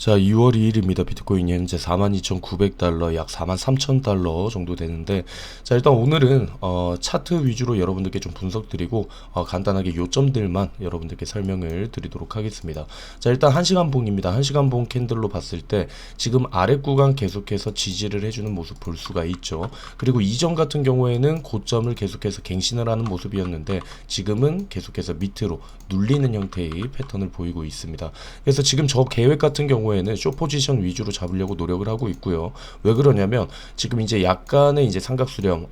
자, 2월 2일입니다. 비트코인이 현재 42,900달러, 약 43,000달러 정도 되는데, 자, 일단 오늘은 차트 위주로 여러분들께 좀 분석드리고 간단하게 요점들만 여러분들께 설명을 드리도록 하겠습니다. 자, 일단 1시간 봉입니다. 1시간 봉 캔들로 봤을 때 지금 아래 구간 계속해서 지지를 해주는 모습 볼 수가 있죠. 그리고 이전 같은 경우에는 고점을 계속해서 갱신을 하는 모습이었는데 지금은 계속해서 밑으로 눌리는 형태의 패턴을 보이고 있습니다. 그래서 지금 저 계획 같은 경우에는 숏 포지션 위주로 잡으려고 노력을 하고 있고요. 왜 그러냐면 지금 이제 약간의 이제 삼각수렴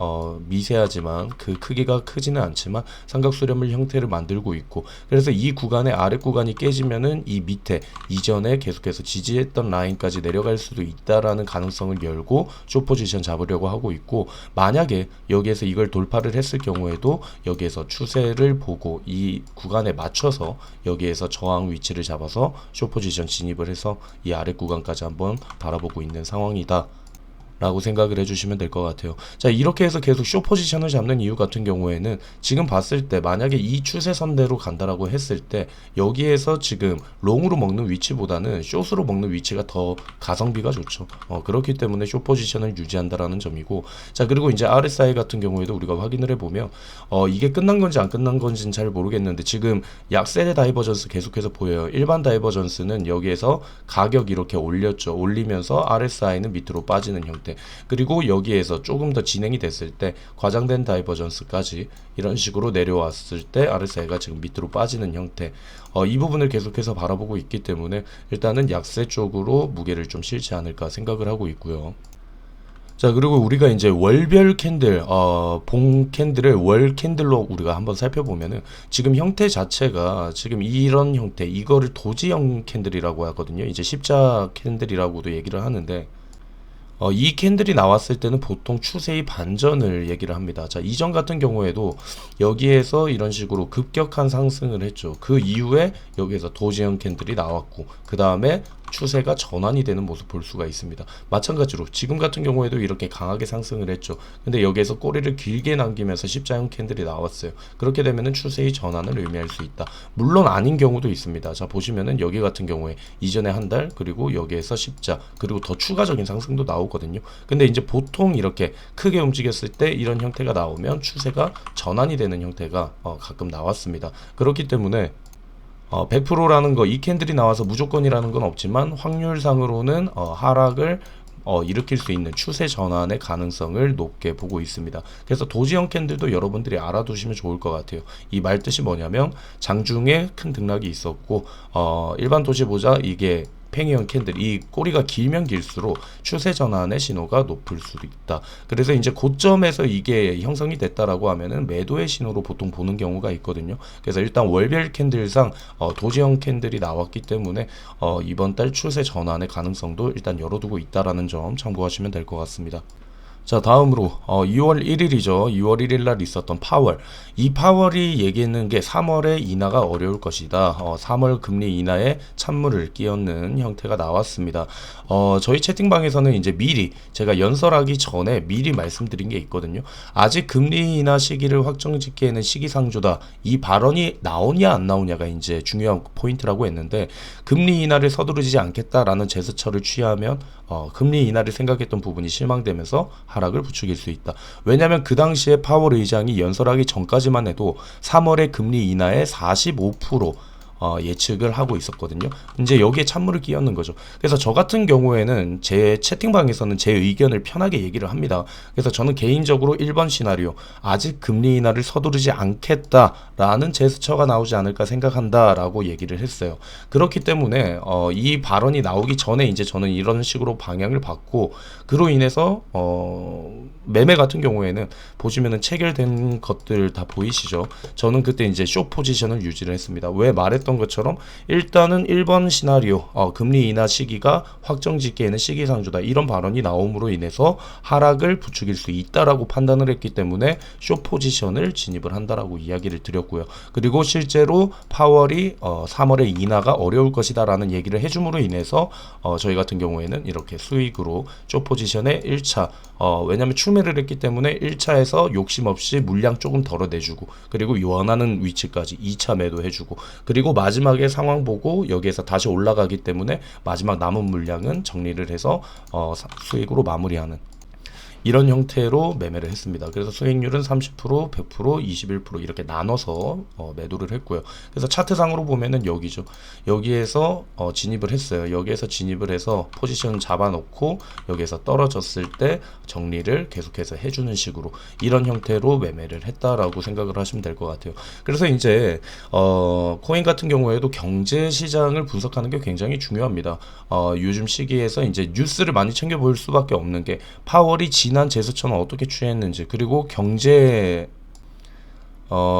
미세하지만 그 크기가 크지는 않지만 삼각수렴을 형태를 만들고 있고, 그래서 이 구간의 아래 구간이 깨지면은 이 밑에 이전에 계속해서 지지했던 라인까지 내려갈 수도 있다라는 가능성을 열고 숏 포지션 잡으려고 하고 있고, 만약에 여기에서 이걸 돌파를 했을 경우에도 여기에서 추세를 보고 이 구간에 맞춰서 여기에서 저항 위치를 잡아서 숏 포지션 진입을 해서 이 아래 구간까지 한번 바라보고 있는 상황이다 라고 생각을 해주시면 될 것 같아요. 자, 이렇게 해서 계속 숏 포지션을 잡는 이유 같은 경우에는 지금 봤을 때 만약에 이 추세선대로 간다라고 했을 때 여기에서 지금 롱으로 먹는 위치보다는 숏으로 먹는 위치가 더 가성비가 좋죠. 그렇기 때문에 숏 포지션을 유지한다라는 점이고, 자, 그리고 이제 RSI 같은 경우에도 우리가 확인을 해보면 이게 끝난 건지 안 끝난 건지는 잘 모르겠는데 지금 약세 다이버전스 계속해서 보여요. 일반 다이버전스는 여기에서 가격 이렇게 올렸죠. 올리면서 RSI는 밑으로 빠지는 형태. 그리고 여기에서 조금 더 진행이 됐을 때 과장된 다이버전스까지 이런 식으로 내려왔을 때 RSI가 지금 밑으로 빠지는 형태, 이 부분을 계속해서 바라보고 있기 때문에 일단은 약세 쪽으로 무게를 좀 실지 않을까 생각을 하고 있고요. 자, 그리고 우리가 이제 월별 캔들, 봉 캔들을 월 캔들로 우리가 한번 살펴보면은 지금 형태 자체가 지금 이런 형태, 이거를 도지형 캔들이라고 하거든요. 이제 십자 캔들이라고도 얘기를 하는데, 이 캔들이 나왔을 때는 보통 추세의 반전을 얘기를 합니다. 자, 이전 같은 경우에도 여기에서 이런 식으로 급격한 상승을 했죠. 그 이후에 여기에서 도지형 캔들이 나왔고, 그 다음에 추세가 전환이 되는 모습 볼 수가 있습니다. 마찬가지로 지금 같은 경우에도 이렇게 강하게 상승을 했죠. 근데 여기에서 꼬리를 길게 남기면서 십자형 캔들이 나왔어요. 그렇게 되면은 추세의 전환을 의미할 수 있다. 물론 아닌 경우도 있습니다. 자, 보시면은 여기 같은 경우에 이전에 한 달, 그리고 여기에서 십자, 그리고 더 추가적인 상승도 나오거든요. 근데 이제 보통 이렇게 크게 움직였을 때 이런 형태가 나오면 추세가 전환이 되는 형태가 가끔 나왔습니다. 그렇기 때문에 100%라는 거, 이 캔들이 나와서 무조건이라는 건 없지만 확률상으로는 하락을 일으킬 수 있는 추세 전환의 가능성을 높게 보고 있습니다. 그래서 도지형 캔들도 여러분들이 알아두시면 좋을 것 같아요. 이 말 뜻이 뭐냐면 장중에 큰 등락이 있었고 일반 도시보다 이게 팽이형 캔들, 이 꼬리가 길면 길수록 추세 전환의 신호가 높을 수도 있다. 그래서 이제 고점에서 이게 형성이 됐다라고 하면은 매도의 신호로 보통 보는 경우가 있거든요. 그래서 일단 월별 캔들상 도지형 캔들이 나왔기 때문에 이번 달 추세 전환의 가능성도 일단 열어두고 있다라는 점 참고하시면 될 것 같습니다. 자, 다음으로 2월 1일이죠. 2월 1일 날 있었던 파월. 이 파월이 얘기했는 게 3월에 인하가 어려울 것이다. 3월 금리 인하에 찬물을 끼얹는 형태가 나왔습니다. 저희 채팅방에서는 이제 미리 제가 연설하기 전에 미리 말씀드린 게 있거든요. 아직 금리 인하 시기를 확정짓기에는 시기상조다. 이 발언이 나오냐 안 나오냐가 이제 중요한 포인트라고 했는데, 금리 인하를 서두르지 않겠다라는 제스처를 취하면 금리 인하를 생각했던 부분이 실망되면서 하락을 부추길 수 있다. 왜냐하면 그 당시에 파월 의장이 연설하기 전까지만 해도 3월에 금리 인하에 45% 예측을 하고 있었거든요. 이제 여기에 찬물을 끼얹는 거죠. 그래서 저 같은 경우에는 제 채팅방에서는 제 의견을 편하게 얘기를 합니다. 그래서 저는 개인적으로 1번 시나리오, 아직 금리 인하를 서두르지 않겠다라는 제스처가 나오지 않을까 생각한다라고 얘기를 했어요. 그렇기 때문에 이 발언이 나오기 전에 이제 저는 이런 식으로 방향을 받고, 그로 인해서 매매 같은 경우에는 보시면은 체결된 것들 다 보이시죠? 저는 그때 이제 숏 포지션을 유지를 했습니다. 왜 말했던 것처럼 일단은 1번 시나리오, 금리 인하 시기가 확정짓기에는 시기상조다, 이런 발언이 나옴으로 인해서 하락을 부추길 수 있다라고 판단을 했기 때문에 숏 포지션을 진입을 한다라고 이야기를 드렸고요. 그리고 실제로 파월이 3월에 인하가 어려울 것이다라는 얘기를 해줌으로 인해서 저희 같은 경우에는 이렇게 수익으로 숏 포지션에 1차, 왜냐면 추매를 했기 때문에 1차에서 욕심 없이 물량 조금 덜어내주고, 그리고 원하는 위치까지 2차 매도해주고, 그리고 마지막에 상황 보고 여기에서 다시 올라가기 때문에 마지막 남은 물량은 정리를 해서 수익으로 마무리하는 이런 형태로 매매를 했습니다. 그래서 수익률은 30%, 100%, 21% 이렇게 나눠서 매도를 했고요. 그래서 차트상으로 보면은 여기죠. 여기에서 진입을 했어요. 여기에서 진입을 해서 포지션 잡아놓고 여기에서 떨어졌을 때 정리를 계속해서 해주는 식으로 이런 형태로 매매를 했다라고 생각을 하시면 될 것 같아요. 그래서 이제 코인 같은 경우에도 경제 시장을 분석하는 게 굉장히 중요합니다. 요즘 시기에서 이제 뉴스를 많이 챙겨볼 수밖에 없는 게 파월이 지난 제스처는 어떻게 취했는지, 그리고 경제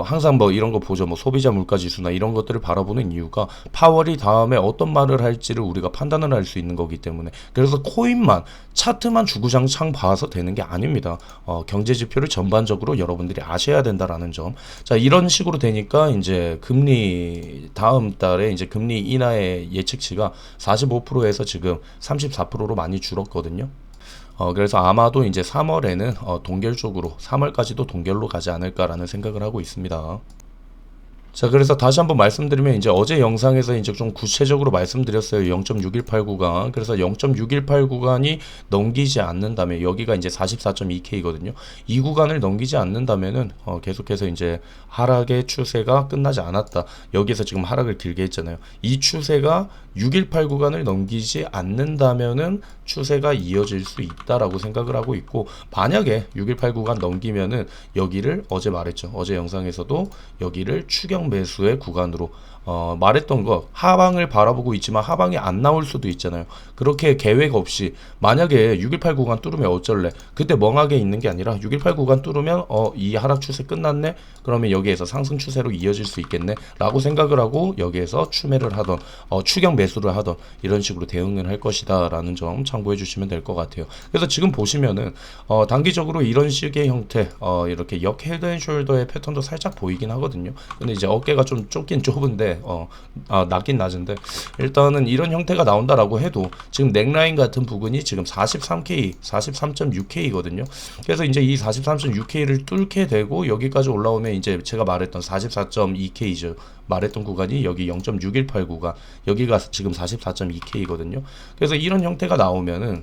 항상 뭐 이런 거 보죠. 뭐 소비자 물가 지수나 이런 것들을 바라보는 이유가 파월이 다음에 어떤 말을 할지를 우리가 판단을 할 수 있는 거기 때문에. 그래서 코인만 차트만 주구장창 봐서 되는 게 아닙니다. 경제 지표를 전반적으로 여러분들이 아셔야 된다라는 점. 자, 이런 식으로 되니까 이제 금리 다음 달에 이제 금리 인하의 예측치가 45%에서 지금 34%로 많이 줄었거든요. 그래서 아마도 이제 3월에는 동결 쪽으로 3월까지도 동결로 가지 않을까라는 생각을 하고 있습니다. 자, 그래서 다시 한번 말씀드리면 이제 어제 영상에서 이제 좀 구체적으로 말씀드렸어요. 0.618 구간. 그래서 0.618 구간이 넘기지 않는다면 여기가 이제 44.2K거든요. 이 구간을 넘기지 않는다면은 계속해서 이제 하락의 추세가 끝나지 않았다. 여기에서 지금 하락을 길게 했잖아요. 이 추세가 618 구간을 넘기지 않는다면은 추세가 이어질 수 있다라고 생각을 하고 있고, 만약에 618 구간 넘기면은 여기를 어제 말했죠. 어제 영상에서도 여기를 추격 매수의 구간으로 말했던 거, 하방을 바라보고 있지만 하방이 안 나올 수도 있잖아요. 그렇게 계획 없이 만약에 618 구간 뚫으면 어쩔래? 그때 멍하게 있는 게 아니라 618 구간 뚫으면 이 하락 추세 끝났네? 그러면 여기에서 상승 추세로 이어질 수 있겠네? 라고 생각을 하고 여기에서 추매를 하던 추격 매수를 하던 이런 식으로 대응을 할 것이다 라는 점 참고해 주시면 될 것 같아요. 그래서 지금 보시면은 단기적으로 이런 식의 형태, 이렇게 역 헤드 앤 숄더의 패턴도 살짝 보이긴 하거든요. 근데 이제 어깨가 좀 좁긴 좁은데 낮긴 낮은데 일단은 이런 형태가 나온다라고 해도 지금 넥라인 같은 부분이 지금 43K, 43.6K거든요. 그래서 이제 이 43.6K를 뚫게 되고 여기까지 올라오면 이제 제가 말했던 44.2K죠. 말했던 구간이 여기 0.618 구간, 여기가 지금 44.2K거든요. 그래서 이런 형태가 나오면은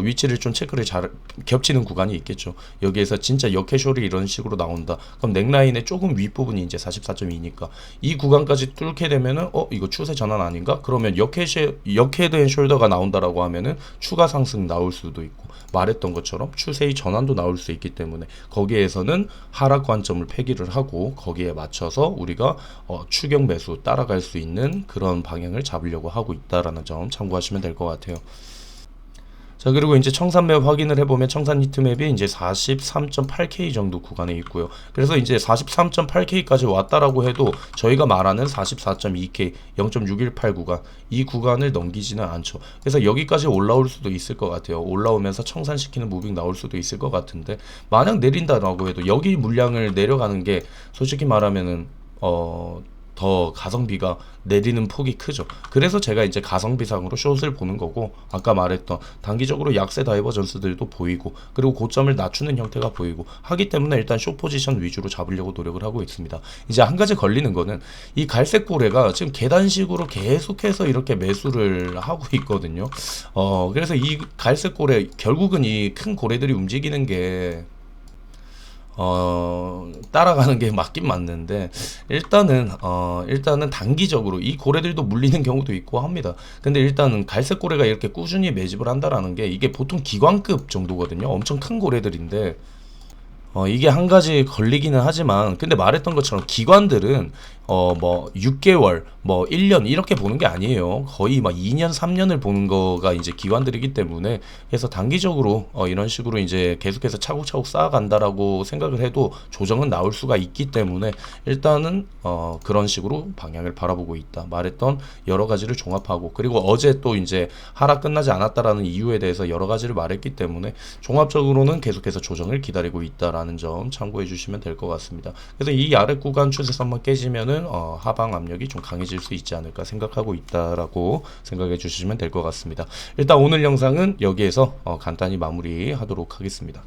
위치를 좀 체크를 잘 겹치는 구간이 있겠죠. 여기에서 진짜 역캐쇼리 이런 식으로 나온다. 그럼 넥라인의 조금 윗부분이 이제 44.2니까 이 구간까지 뚫게 되면은 이거 추세 전환 아닌가? 그러면 역헤드 앤 숄더가 나온다라고 하면은 추가 상승 나올 수도 있고, 말했던 것처럼 추세의 전환도 나올 수 있기 때문에 거기에서는 하락 관점을 폐기를 하고 거기에 맞춰서 우리가 추격 매수 따라갈 수 있는 그런 방향을 잡으려고 하고 있다라는 점 참고하시면 될 것 같아요. 자, 그리고 이제 청산맵 확인을 해보면 청산 히트맵이 이제 43.8K 정도 구간에 있고요. 그래서 이제 43.8K까지 왔다라고 해도 저희가 말하는 44.2K, 0.618 구간, 이 구간을 넘기지는 않죠. 그래서 여기까지 올라올 수도 있을 것 같아요. 올라오면서 청산시키는 무빙 나올 수도 있을 것 같은데, 만약 내린다라고 해도 여기 물량을 내려가는 게 솔직히 말하면은 더 가성비가 내리는 폭이 크죠. 그래서 제가 이제 가성비상으로 숏을 보는 거고, 아까 말했던 단기적으로 약세 다이버전스들도 보이고, 그리고 고점을 낮추는 형태가 보이고 하기 때문에 일단 숏 포지션 위주로 잡으려고 노력을 하고 있습니다. 이제 한 가지 걸리는 거는 이 갈색 고래가 지금 계단식으로 계속해서 이렇게 매수를 하고 있거든요. 그래서 이 갈색 고래, 결국은 이 큰 고래들이 움직이는 게 따라가는 게 맞긴 맞는데, 일단은 단기적으로 이 고래들도 물리는 경우도 있고 합니다. 근데 일단은 갈색 고래가 이렇게 꾸준히 매집을 한다라는 게 이게 보통 기관급 정도거든요. 엄청 큰 고래들인데 이게 한 가지 걸리기는 하지만, 근데 말했던 것처럼 기관들은 뭐 6개월, 뭐 1년 이렇게 보는 게 아니에요. 거의 막 2년, 3년을 보는 거가 이제 기관들이기 때문에, 그래서 단기적으로 이런 식으로 이제 계속해서 차곡차곡 쌓아간다라고 생각을 해도 조정은 나올 수가 있기 때문에 일단은 그런 식으로 방향을 바라보고 있다. 말했던 여러 가지를 종합하고, 그리고 어제 또 이제 하락 끝나지 않았다라는 이유에 대해서 여러 가지를 말했기 때문에 종합적으로는 계속해서 조정을 기다리고 있다라는 점 참고해 주시면 될 것 같습니다. 그래서 이 아래 구간 추세선만 깨지면은 하방 압력이 좀 강해질 수 있지 않을까 생각하고 있다라고 생각해 주시면 될 것 같습니다. 일단 오늘 영상은 여기에서 간단히 마무리하도록 하겠습니다.